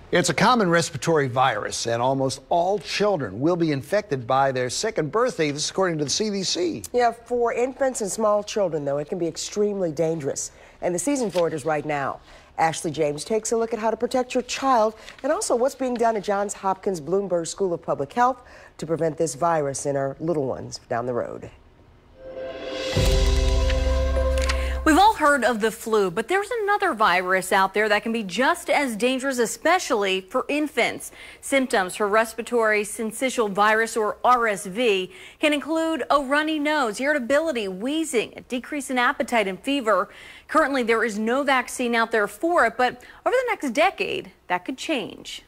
It's a common respiratory virus, and almost all children will be infected by their second birthday. This is according to the CDC. Yeah, for infants and small children, though, it can be extremely dangerous. And the season for it is right now. Ashley James takes a look at how to protect your child and also what's being done at Johns Hopkins Bloomberg School of Public Health to prevent this virus in our little ones down the road. We've all heard of the flu, but there's another virus out there that can be just as dangerous, especially for infants. Symptoms for respiratory syncytial virus, or RSV, can include a runny nose, irritability, wheezing, a decrease in appetite, and fever. Currently, there is no vaccine out there for it, but over the next decade, that could change.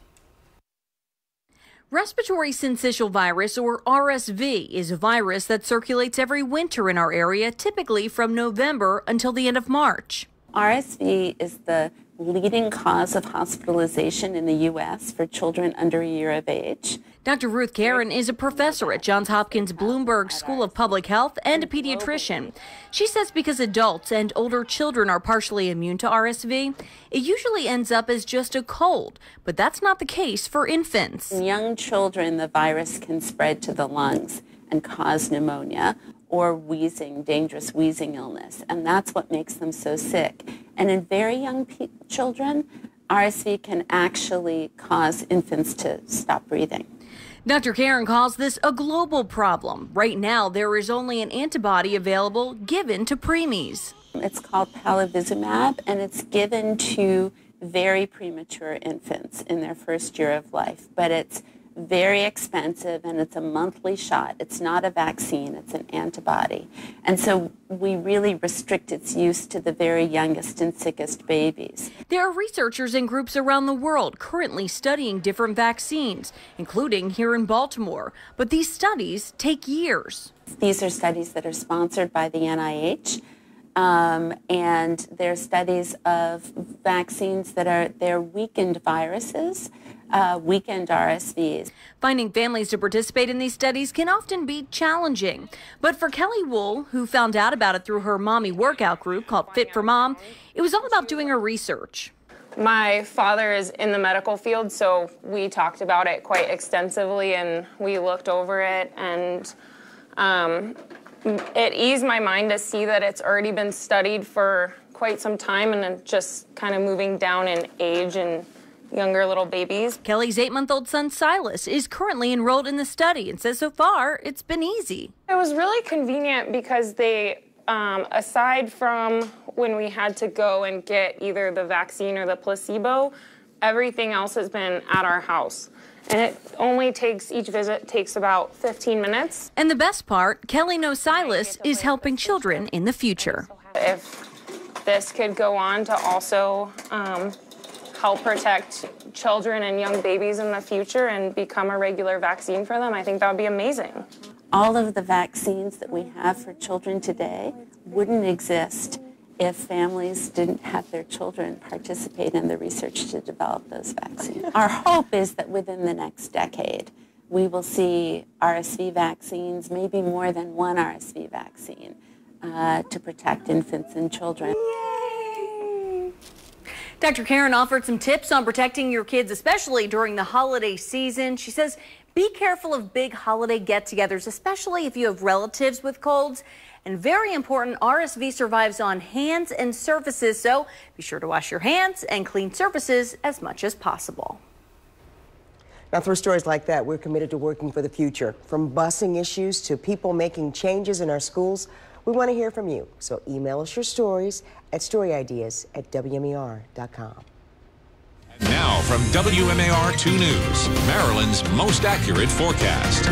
Respiratory syncytial virus, or RSV, is a virus that circulates every winter in our area, typically from November until the end of March. RSV is the leading cause of hospitalization in the U.S. for children under a year of age. Dr. Ruth Karen is a professor at Johns Hopkins Bloomberg School of Public Health and a pediatrician. She says because adults and older children are partially immune to RSV, it usually ends up as just a cold, but that's not the case for infants. In young children, the virus can spread to the lungs and cause pneumonia or wheezing, dangerous wheezing illness, and that's what makes them so sick. And in very young children, RSV can actually cause infants to stop breathing. Dr. Karen calls this a global problem. Right now, there is only an antibody available given to preemies. It's called palivizumab, and it's given to very premature infants in their first year of life, but it's very expensive, and it's a monthly shot. It's not a vaccine, it's an antibody. And so we really restrict its use to the very youngest and sickest babies. There are researchers and groups around the world currently studying different vaccines, including here in Baltimore. But these studies take years. These are studies that are sponsored by the NIH. And they're studies of vaccines that they're weakened viruses, weakened RSVs. Finding families to participate in these studies can often be challenging. But for Kelly Wool, who found out about it through her mommy workout group called Fit for Mom, it was all about doing her research. My father is in the medical field, so we talked about it quite extensively, and we looked over it, and it eased my mind to see that it's already been studied for quite some time, and then just kind of moving down in age and younger little babies. Kelly's 8-month-old son Silas is currently enrolled in the study and says so far it's been easy. It was really convenient because they, aside from when we had to go and get either the vaccine or the placebo, everything else has been at our house. And it only takes, each visit takes about 15 minutes. And the best part, Kelly knows Silas is helping children in the future. If this could go on to also help protect children and young babies in the future and become a regular vaccine for them, I think that would be amazing. All of the vaccines that we have for children today wouldn't exist if families didn't have their children participate in the research to develop those vaccines. Our hope is that within the next decade, we will see RSV vaccines, maybe more than one RSV vaccine, to protect infants and children. Yay! Dr. Karen offered some tips on protecting your kids, especially during the holiday season. She says, be careful of big holiday get-togethers, especially if you have relatives with colds. And very important, RSV survives on hands and surfaces, so be sure to wash your hands and clean surfaces as much as possible. Now, through stories like that, we're committed to working for the future. From busing issues to people making changes in our schools, we want to hear from you. So email us your stories at storyideas@WMAR.com. Now from WMAR 2 News, Maryland's most accurate forecast.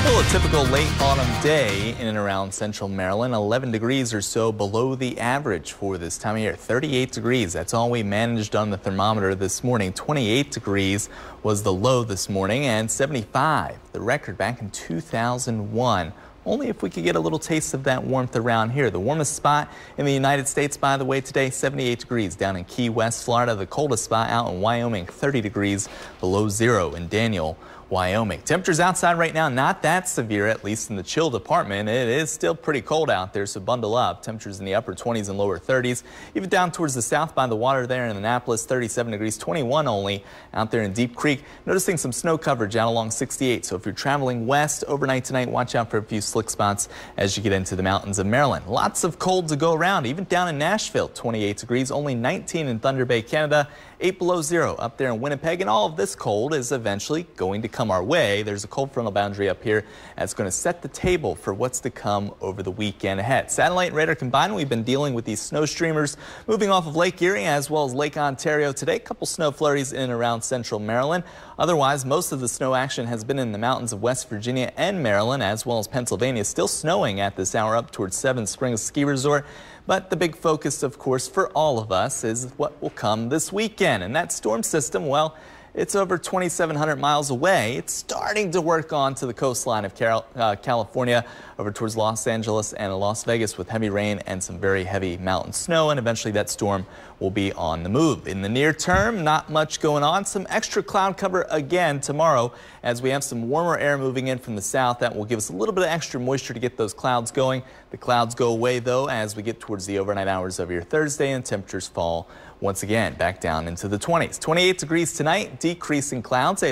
Well, a typical late autumn day in and around central Maryland, 11 degrees or so below the average for this time of year. 38 degrees, that's all we managed on the thermometer this morning. 28 degrees was the low this morning, and 75, the record back in 2001. Only if we could get a little taste of that warmth around here. The warmest spot in the United States, by the way, today, 78 degrees down in Key West, Florida. The coldest spot out in Wyoming, 30 degrees below zero in Daniel, Wyoming. Temperatures outside right now not that severe, at least in the chill department. It is still pretty cold out there, so bundle up. Temperatures in the upper 20s and lower 30s. Even down towards the south by the water there in Annapolis, 37 degrees, 21 only out there in Deep Creek. Noticing some snow coverage out along 68. So if you're traveling west overnight tonight, watch out for a few slick spots as you get into the mountains of Maryland. Lots of cold to go around, even down in Nashville, 28 degrees, only 19 in Thunder Bay, Canada, 8 below zero up there in Winnipeg. And all of this cold is eventually going to come our way. There's a cold frontal boundary up here that's going to set the table for what's to come over the weekend ahead. Satellite and radar combined, we've been dealing with these snow streamers moving off of Lake Erie as well as Lake Ontario today. A couple snow flurries in and around central Maryland. Otherwise, most of the snow action has been in the mountains of West Virginia and Maryland as well as Pennsylvania. Still snowing at this hour up towards Seven Springs Ski Resort. But the big focus, of course, for all of us is what will come this weekend. And that storm system, well, it's over 2,700 miles away. It's starting to work on to the coastline of California over towards Los Angeles and Las Vegas with heavy rain and some very heavy mountain snow. And eventually that storm will be on the move. In the near term, not much going on. Some extra cloud cover again tomorrow as we have some warmer air moving in from the south. That will give us a little bit of extra moisture to get those clouds going. The clouds go away, though, as we get towards the overnight hours of your Thursday and temperatures fall once again back down into the 20s. 28 degrees tonight, decreasing clouds.